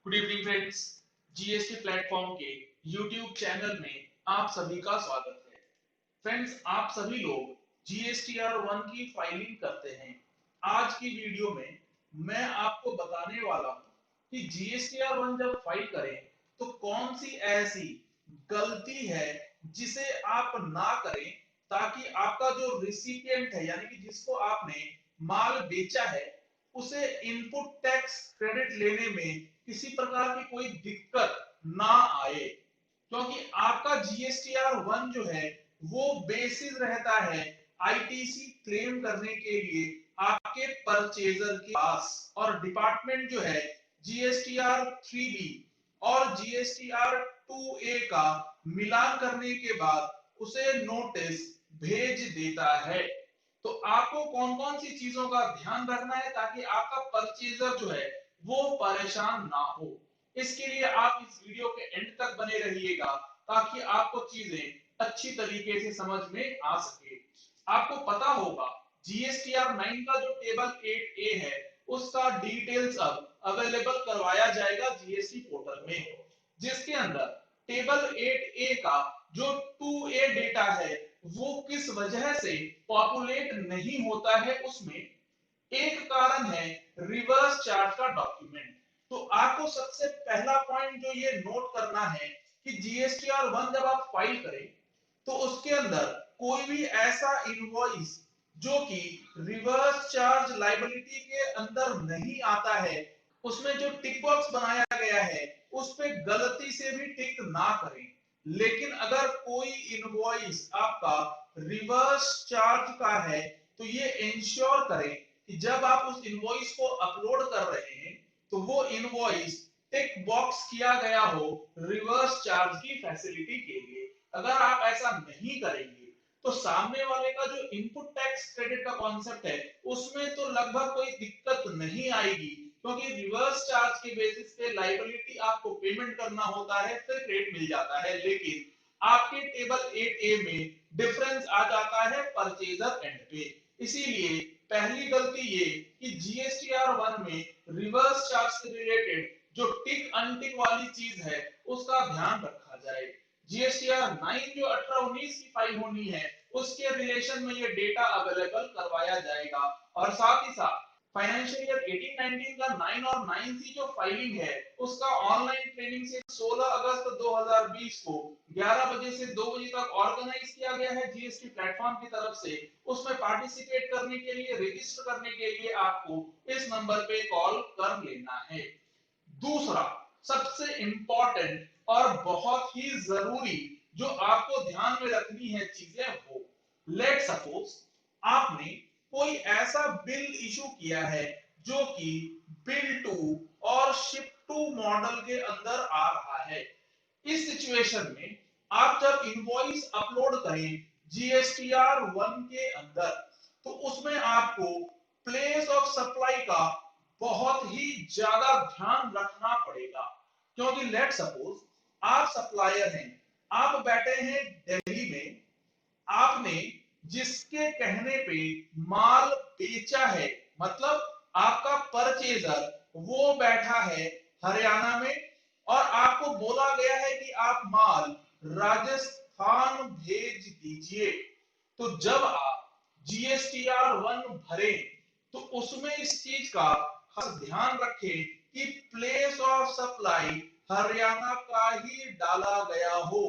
Good evening friends. GST platform के YouTube channel में आप सभी का स्वागत है। फ्रेंड्स, आप सभी लोग जीएसटीआर 1 की फाइलिंग करते हैं। आज की वीडियो में मैं आपको बताने वाला हूं कि जीएसटीआर 1 जब फाइल करें तो कौन सी ऐसी गलती है जिसे आप ना करें, ताकि आपका जो रिसिपिएंट है यानी कि जिसको आपने माल बेचा है उसे इनपुट टैक्स क्रेडिट लेने में किसी प्रकार की कोई दिक्कत ना आए। क्योंकि आपका जीएसटीआर 1 जो है वो बेसिस रहता है आईटीसी क्लेम करने के लिए आपके परचेजर के पास, और डिपार्टमेंट जो है जीएसटीआर 3B और जीएसटीआर 2A का मिलान करने के बाद उसे नोटिस भेज देता है। तो आपको कौन कौन सी चीजों का ध्यान रखना है ताकि आपका परचेजर जो है वो परेशान ना हो। इसके लिए आप इस वीडियो के एंड तक बने रहिएगा ताकि आपको चीजें अच्छी तरीके से समझ में आ सके। आपको पता होगा जीएसटीआर 9 का जो टेबल 8A है उसका डिटेल्स अब अवेलेबल करवाया जाएगा जीएसटी पोर्टल में, जिसके अंदर टेबल 8A का जो 2A डेटा है वो किस वजह से पॉपुलेट नहीं होता है, उसमें एक कारण है रिवर्स चार्ज का डॉक्यूमेंट। तो आपको सबसे पहला पॉइंट जो ये नोट करना है कि जीएसटीआर 1 जब आप फाइल करें तो उसके अंदर कोई भी ऐसा इनवॉइस जो कि रिवर्स चार्ज लायबिलिटी के अंदर नहीं आता है, उसमें जो टिक बॉक्स बनाया गया है उस पे गलती से भी टिक ना करें। लेकिन अगर कोई इनवॉइस आपका रिवर्स चार्ज का है तो ये इंश्योर करें कि जब आप उस इनवॉइस को अपलोड कर रहे हैं तो वो इनवॉइस टिक बॉक्स किया गया हो रिवर्स चार्ज की फैसिलिटी के लिए। अगर आप ऐसा नहीं करेंगे तो सामने वाले का जो इनपुट टैक्स क्रेडिट का कॉन्सेप्ट है उसमें तो लगभग कोई दिक्कत नहीं आएगी, क्योंकि रिवर्स चार्ज के बेसिस पे लायबिलिटी आपको पेमेंट करना होता है, फिर क्रेडिट मिल जाता है। लेकिन आपके टेबल 8A में डिफरेंस आ जाता है परचेजर एंड पे। इसीलिए पहली गलती ये कि जीएसटीआर 1 में रिवर्स चार्ज से रिलेटेड जो टिक अनटिक वाली चीज है उसका ध्यान रखा जाए। जीएसटीआर 9 जो 18-19 की फाइल होनी है उसके रिलेशन में ये डेटा अवेलेबल करवाया जाएगा, और साथ ही साथ फाइनेंशियल ईयर 18-19 का 9 और 9C जो फाइलिंग है उसका ऑनलाइन ट्रेनिंग से 16 अगस्त 2020 को 11 बजे से 2 बजे तक ऑर्गेनाइज किया गया है जीएसटी प्लेटफॉर्म की तरफ से। उसमें पार्टिसिपेट करने के लिए, रजिस्टर करने के लिए आपको इस नंबर पे कॉल कर लेना है। दूसरा सबसे इंपॉर्टेंट और बहुत ही जरूरी जो आपको ध्यान में रखनी है चीजें, वो लेट सपोज आपने कोई ऐसा बिल इशू किया है जो कि बिल टू और शिप टू मॉडल के अंदर आ रहा है। इस सिचुएशन में आप जब इनवॉइस अपलोड करें जीएसटीआर 1 के अंदर तो उसमें आपको प्लेस ऑफ सप्लाई का बहुत ही ज्यादा ध्यान रखना पड़ेगा। क्योंकि लेट सपोज आप सप्लायर हैं, आप बैठे हैं दिल्ली में, आपने जिसके कहने पे माल बेचा है, मतलब आपका परचेजर वो बैठा है हरियाणा में, और आपको बोला गया है कि आप माल राजस्थान भेज दीजिए। तो जब आप जीएसटीआर 1 भरें तो उसमें इस चीज का खास ध्यान रखें कि प्लेस ऑफ सप्लाई हरियाणा का ही डाला गया हो,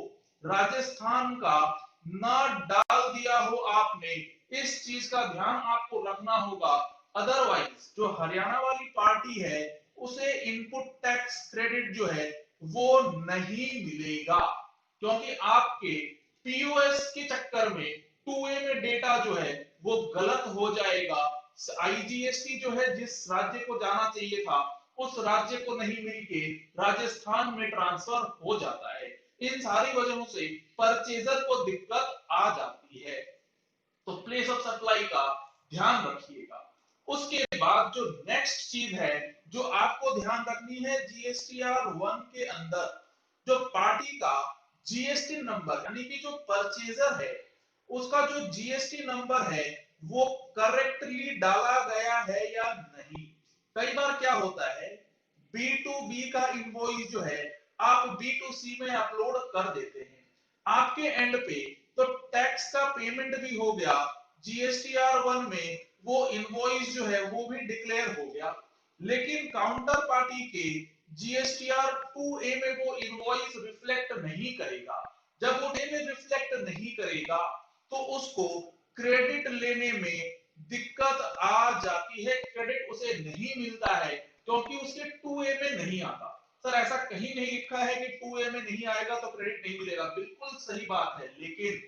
राजस्थान का ना डाल दिया हो आपने। इस चीज का ध्यान आपको रखना होगा, अदरवाइज जो हरियाणा वाली पार्टी है उसे इनपुट टैक्स क्रेडिट जो है वो नहीं मिलेगा, क्योंकि आपके पीओएस के चक्कर में 2A में डेटा जो है वो गलत हो जाएगा। आईजीएसटी जो है जिस राज्य को जाना चाहिए था उस राज्य को नहीं मिलके राजस्थान में ट्रांसफर हो जाता है। इन सारी वजहों से परचेजर को दिक्कत आ जाती है, तो प्लेस ऑफ सप्लाई का ध्यान रखिएगा। उसके बाद जो नेक्स्ट चीज है जो आपको ध्यान रखनी है जीएसटीआर 1 के अंदर, जो पार्टी का जीएसटी नंबर यानी कि जो परचेजर है उसका जो जीएसटी नंबर है वो करेक्टली डाला गया है या नहीं। कई बार क्या होता है B2B का इनवॉइस जो है आप B2C में अपलोड कर देते हैं, आपके एंड पे तो टैक्स का पेमेंट भी हो गया, GSTR1 में वो इनवॉइस जो है वो भी डिक्लेयर हो गया, लेकिन काउंटर पार्टी के GSTR2A में वो इनवॉइस रिफ्लेक्ट नहीं करेगा। जब वो डे में रिफ्लेक्ट नहीं करेगा तो उसको क्रेडिट लेने में दिक्कत आ जाती है, क्रेडिट उसे नहीं मिलता है क्योंकि उसके 2A में नहीं आता। सर ऐसा कहीं नहीं लिखा है कि 2A में नहीं आएगा तो क्रेडिट नहीं मिलेगा, बिल्कुल सही बात है, लेकिन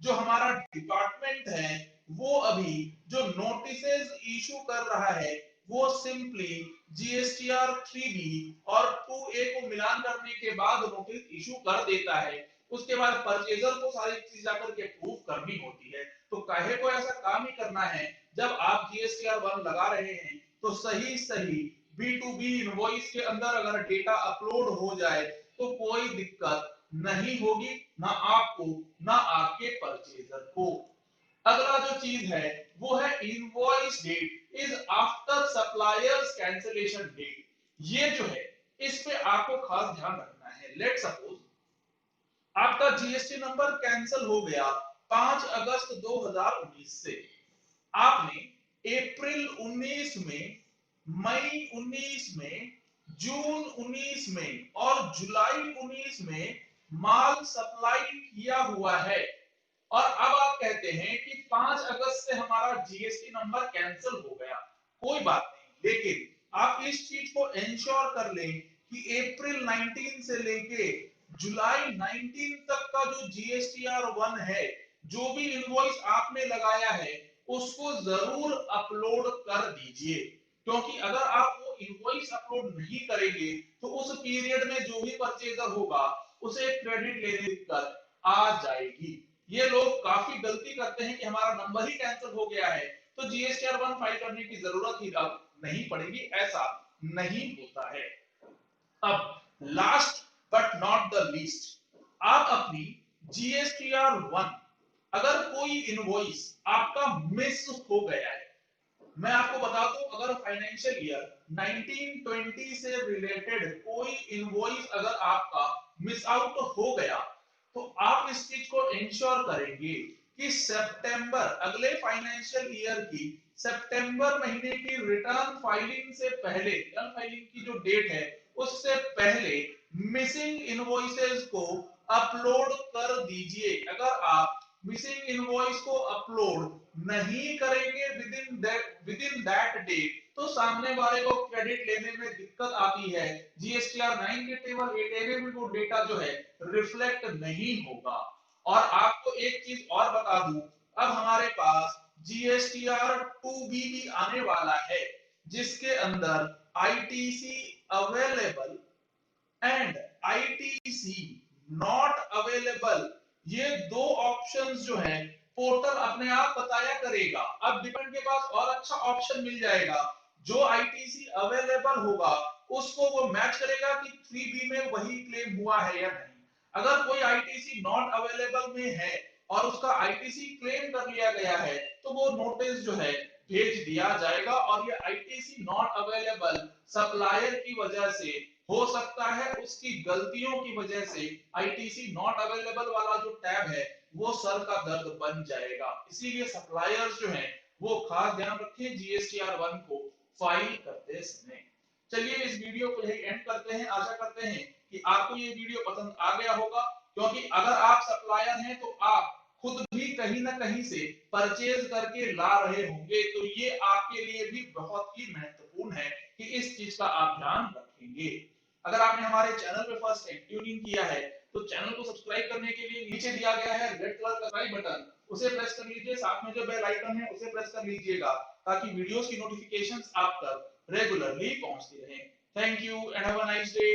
जो हमारा डिपार्टमेंट है वो अभी जो नोटिसेस इशू कर रहा है वो सिंपली GSTR 3B और 2A को मिलान करने के बाद नोटिस इशू कर देता है, उसके बाद परचेजर को सारी चीज जाकर के प्रूव करनी होती है। तो काहे को ऐसा काम ही करना है, जब आप GSTR1 लगा रहे हैं तो सही सही B2B इनवॉइस के अंदर अगर डेटा अपलोड हो जाए तो कोई दिक्कत नहीं होगी, ना आपको ना आपके परचेजर को। अगला जो चीज है वो है invoice date is after suppliers cancellation date. ये जो है इस पे आपको खास ध्यान रखना है। लेट सपोज आपका जीएसटी नंबर कैंसिल हो गया 5 अगस्त 2019 से, आपने अप्रैल 19 में, मई 19 में, जून 19 में और जुलाई 19 में माल सप्लाई किया हुआ है और अब आप कहते हैं कि 5 अगस्त से हमारा जीएसटी नंबर कैंसिल हो गया, कोई बात नहीं, लेकिन आप इस चीज को इंश्योर कर लें कि अप्रैल 19 से लेके जुलाई 19 तक का जो GSTR1 है, जो भी इनवॉइस आपने लगाया है उसको जरूर अपलोड कर दीजिए, क्योंकि अगर आप वो इनवॉइस अपलोड नहीं करेंगे तो उस पीरियड में जो भी परचेजर होगा उसे क्रेडिट लेने में दिक्कत आ जाएगी। ये लोग काफी गलती करते हैं कि हमारा नंबर ही कैंसिल हो गया है तो GSTR1 फाइल करने की जरूरत ही अब नहीं पड़ेगी, ऐसा नहीं होता है। अब last but not the least, आप अपनी GSTR1 अगर कोई इनवॉइस आपका मिस हो गया है, मैं आपको बता दूं अगर फाइनेंशियल ईयर 1920 से रिलेटेड कोई इनवॉइस अगर आपका मिस आउट हो गया तो आप इस चीज को इंश्योर करेंगे कि सितंबर अगले फाइनेंशियल ईयर की सितंबर महीने की रिटर्न फाइलिंग से पहले, रिटर्न फाइलिंग की जो डेट है उससे पहले मिसिंग इनवॉइसेस को अपलोड कर दीजिए। अगर आप मिसिंग इनवॉइस को अपलोड नहीं करेंगे विदिन दैट डेट तो सामने वाले को क्रेडिट लेने में दिक्कत आती है, GSTR9 के टेबल 8A में वो डेटा जो है रिफ्लेक्ट नहीं होगा। और आपको एक चीज और बता दूं, अब हमारे पास GSTR2B भी आने वाला है जिसके अंदर ITC available and ITC not available, ये दो ऑप्शंस जो हैं पोर्टल अपने आप बताया करेगा। अब डिपेंड के पास और अच्छा ऑप्शन मिल जाएगा, जो ITC अवेलेबल होगा उसको वो मैच करेगा कि 3B में वही क्लेम हुआ है या नहीं। अगर कोई ITC नॉट अवेलेबल में है और उसका ITC क्लेम कर लिया गया है तो वो नोटिस जो है भेज दिया जाएगा और ये ITC नॉट अवेलेबल सप्लायर की वजह से हो सकता है, उसकी गलतियों की वजह से ITC नॉट अवेलेबल वाला जो टैब है वो सर का दर्द बन जाएगा। इसीलिए सप्लायर्स जो हैं वो खास ध्यान रखें GSTR1 को फाइल करते समय। चलिए इस वीडियो को यही एंड करते हैं, आशा करते हैं कि आपको ये वीडियो पसंद आ गया होगा, क्योंकि अगर आप सप्लायर हैं तो आप खुद भी कहीं ना कहीं से परचेज करके ला रहे होंगे, तो ये आपके लिए भी बहुत ही महत्वपूर्ण है कि इस चीज का आप ध्यान रखेंगे। अगर आपने हमारे चैनल पे फर्स्ट टाइम ट्यून इन किया है तो चैनल को सब्सक्राइब करने के लिए नीचे दिया गया है रेड कलर का सब्सक्राइब बटन, उसे प्रेस कर लीजिए, साथ में जो बेल आइकन है उसे प्रेस कर लीजिएगा ताकि वीडियोस की नोटिफिकेशंस आप तक रेगुलरली पहुंचती रहें। Thank you and have a nice day.